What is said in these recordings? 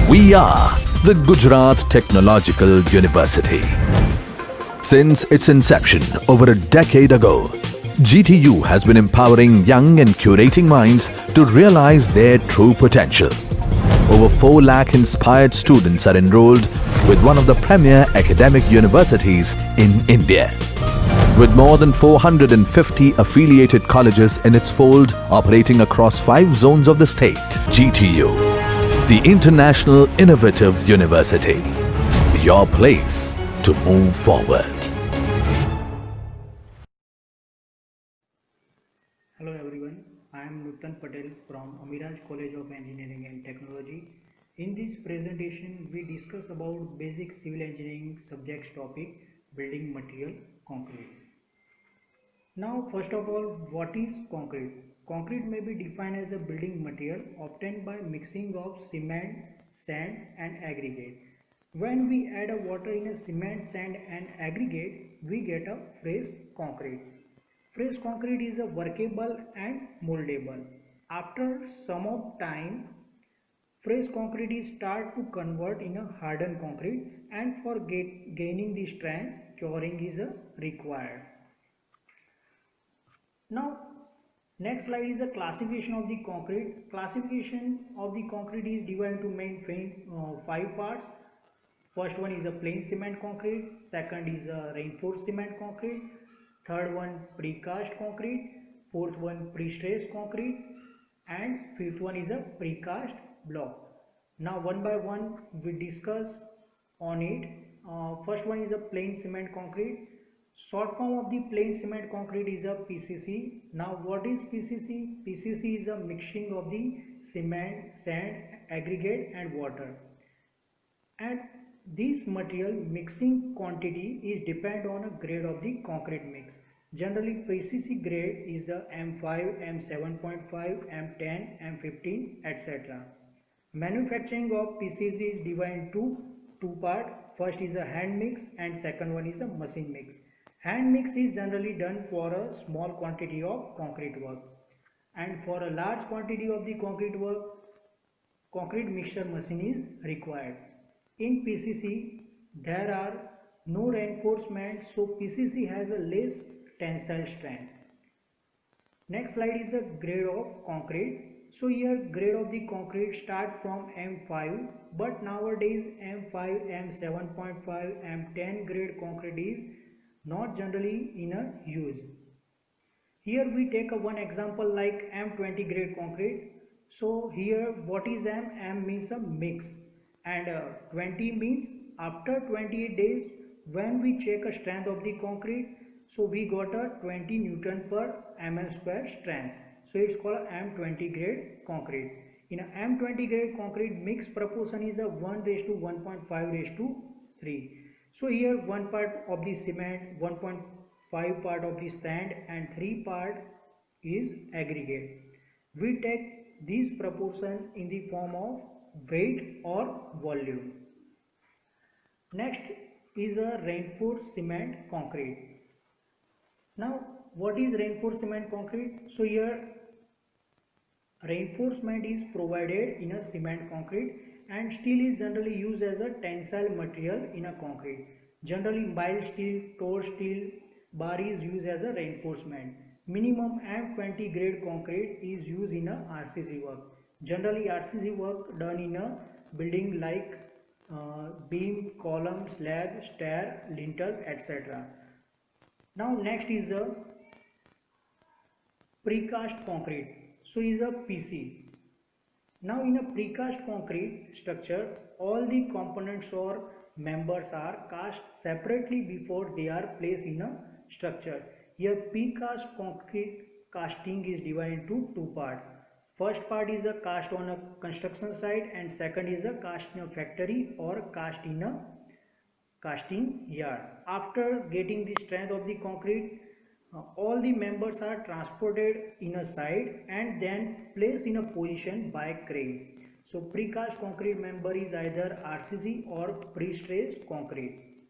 We are the Gujarat Technological University. Since its inception over a decade ago, GTU has been empowering young and curating minds to realize their true potential. Over 4 lakh inspired students are enrolled with one of the premier academic universities in India. With more than 450 affiliated colleges in its fold operating across 5 zones of the state, GTU, the International Innovative University, your place to move forward. Hello everyone, I am Nutan Patel from Amiraj College of Engineering and Technology. In this presentation, we discuss about basic civil engineering subjects topic, building material, concrete. Now, first of all, what is concrete? Concrete may be defined as a building material obtained by mixing of cement, sand and aggregate. When we add a water in a cement, sand and aggregate, we get a fresh concrete. Fresh concrete is a workable and moldable. After some of time, fresh concrete is start to convert in a hardened concrete, and for gaining the strength, curing is required. Now, next slide is a classification of the concrete. Classification of the concrete is divided into main 5 parts. First one is a plain cement concrete, second is a reinforced cement concrete, third one precast concrete, fourth one pre-stressed concrete, and fifth one is a precast block. Now one by one we discuss on it. First one is a plain cement concrete. Short form of the plain cement concrete is a PCC. Now what is PCC? PCC is a mixing of the cement, sand, aggregate and water. And this material mixing quantity is depend on a grade of the concrete mix. Generally PCC grade is a M5, M7.5, M10, M15 etc. Manufacturing of PCC is divided into 2 parts. First is a hand mix and second one is a machine mix. Hand mix is generally done for a small quantity of concrete work, and for a large quantity of the concrete work, concrete mixture machine is required. In PCC, there are no reinforcement, so PCC has a less tensile strength. Next slide is a grade of concrete. So here grade of the concrete start from M5, but nowadays M5, M7.5, M10 grade concrete is not generally in a use. Here we take a one example like M20 grade concrete. So here what is M? M means a mix, and 20 means after 28 days when we check a strength of the concrete, so we got a 20 Newton per mm square strength. So it's called M20 grade concrete. In a M20 grade concrete, mix proportion is a 1 raised to 1.5 raised to 3. So here 1 part of the cement, 1.5 part of the sand and 3 part is aggregate. We take this proportion in the form of weight or volume. Next is a reinforced cement concrete. Now what is reinforced cement concrete? So here reinforcement is provided in a cement concrete, and steel is generally used as a tensile material in a concrete. Generally mild steel, tour steel, bar is used as a reinforcement. Minimum M20 grade concrete is used in a RCC work. Generally RCC work done in a building like beam, column, slab, stair, lintel, etc. Now next is a precast concrete. So is a PC. Now in a precast concrete structure, all the components or members are cast separately before they are placed in a structure. Here precast concrete casting is divided into 2 parts. First part is a cast on a construction site, and second is a cast in a factory or cast in a casting yard. After getting the strength of the concrete, all the members are transported in a side and then placed in a position by crane. So precast concrete member is either RCC or pre-stressed concrete.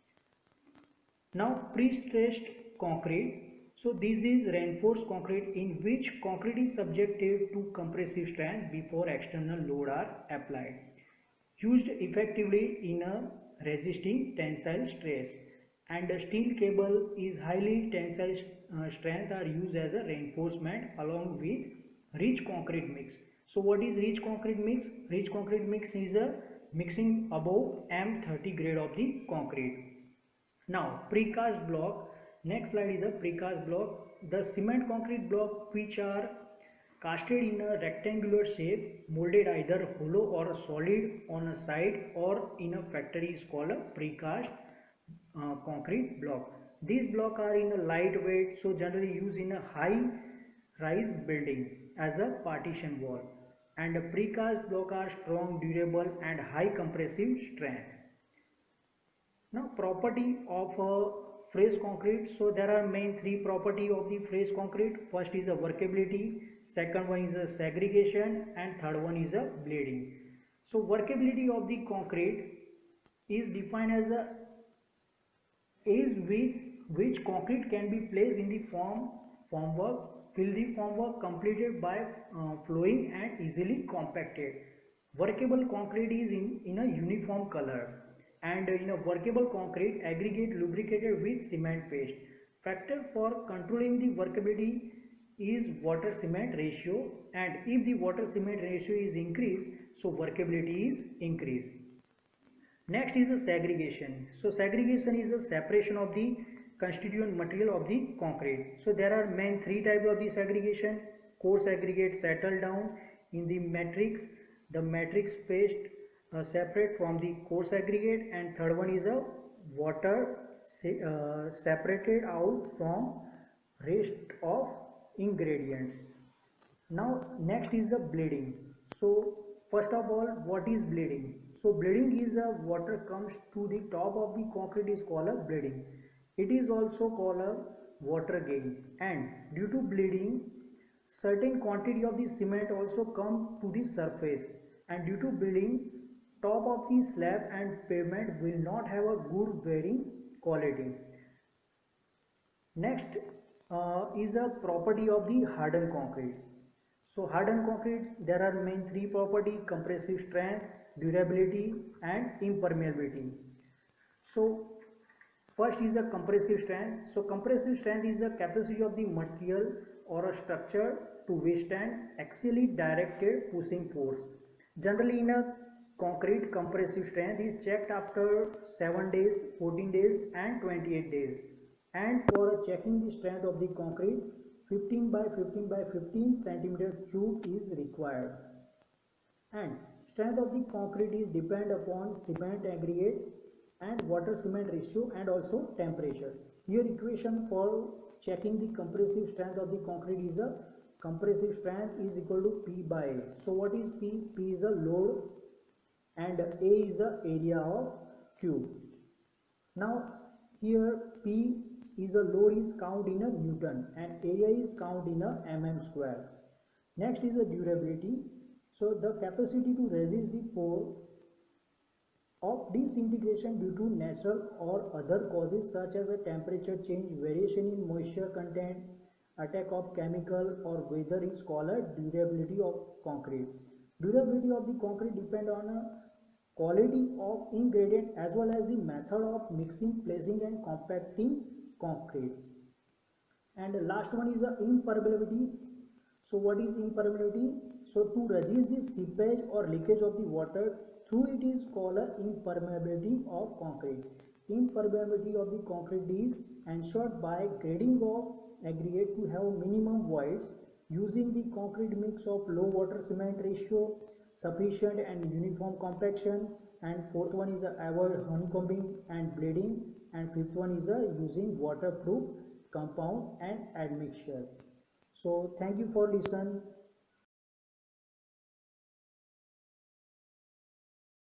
Now pre-stressed concrete. So this is reinforced concrete in which concrete is subjected to compressive strength before external load are applied. used effectively in a resisting tensile stress, and a steel cable is highly tensile strength are used as a reinforcement along with rich concrete mix. So what is rich concrete mix? Rich concrete mix is a mixing above M30 grade of the concrete. Now precast block, next slide is a precast block. The cement concrete block which are casted in a rectangular shape, molded either hollow or solid on a side or in a factory is called a precast concrete block. These blocks are in a lightweight, so generally used in a high rise building as a partition wall. And a precast block are strong, durable and high compressive strength. Now property of fresh concrete. So there are main three property of the fresh concrete. First is a workability, second one is a segregation and third one is a bleeding. So workability of the concrete is defined as a is with which concrete can be placed in the formwork, fill the formwork completed by flowing and easily compacted. Workable concrete is in a uniform color, and in a workable concrete aggregate lubricated with cement paste. Factor for controlling the workability is water cement ratio, and if the water cement ratio is increased, so workability is increased. Next is the segregation. So segregation is the separation of the constituent material of the concrete. So there are main three types of the segregation. Coarse aggregate settle down in the matrix. The matrix paste separate from the coarse aggregate, and third one is a water separated out from rest of ingredients. Now next is the bleeding. So first of all, what is bleeding? So bleeding is a water comes to the top of the concrete is called a bleeding. It is also called a water gain, and due to bleeding certain quantity of the cement also come to the surface, and due to bleeding top of the slab and pavement will not have a good bearing quality. Next is a property of the hardened concrete. So hardened concrete, there are main three property: compressive strength, durability and impermeability. So first is a compressive strength. So compressive strength is the capacity of the material or a structure to withstand axially directed pushing force. Generally in a concrete, compressive strength is checked after 7 days, 14 days and 28 days. And for checking the strength of the concrete, 15 by 15 by 15 centimeter cube is required. And strength of the concrete is depend upon cement aggregate and water cement ratio and also temperature. Here equation for checking the compressive strength of the concrete is a compressive strength is equal to P by A. So what is P? P is a load and A is a area of cube. Now here P is a load is count in a Newton and area is count in a mm square. Next is the durability. So the capacity to resist the force of disintegration due to natural or other causes such as a temperature change, variation in moisture content, attack of chemical or weather is called a durability of concrete. Durability of the concrete depend on a quality of ingredient as well as the method of mixing, placing and compacting concrete. And the last one is the impermeability. So what is impermeability? So to resist the seepage or leakage of the water through it is called a impermeability of concrete. Impermeability of the concrete is ensured by grading of aggregate to have minimum voids using the concrete mix of low water cement ratio, sufficient and uniform compaction, and fourth one is avoid honeycombing and bleeding, and fifth one is using waterproof compound and admixture. So thank you for listen.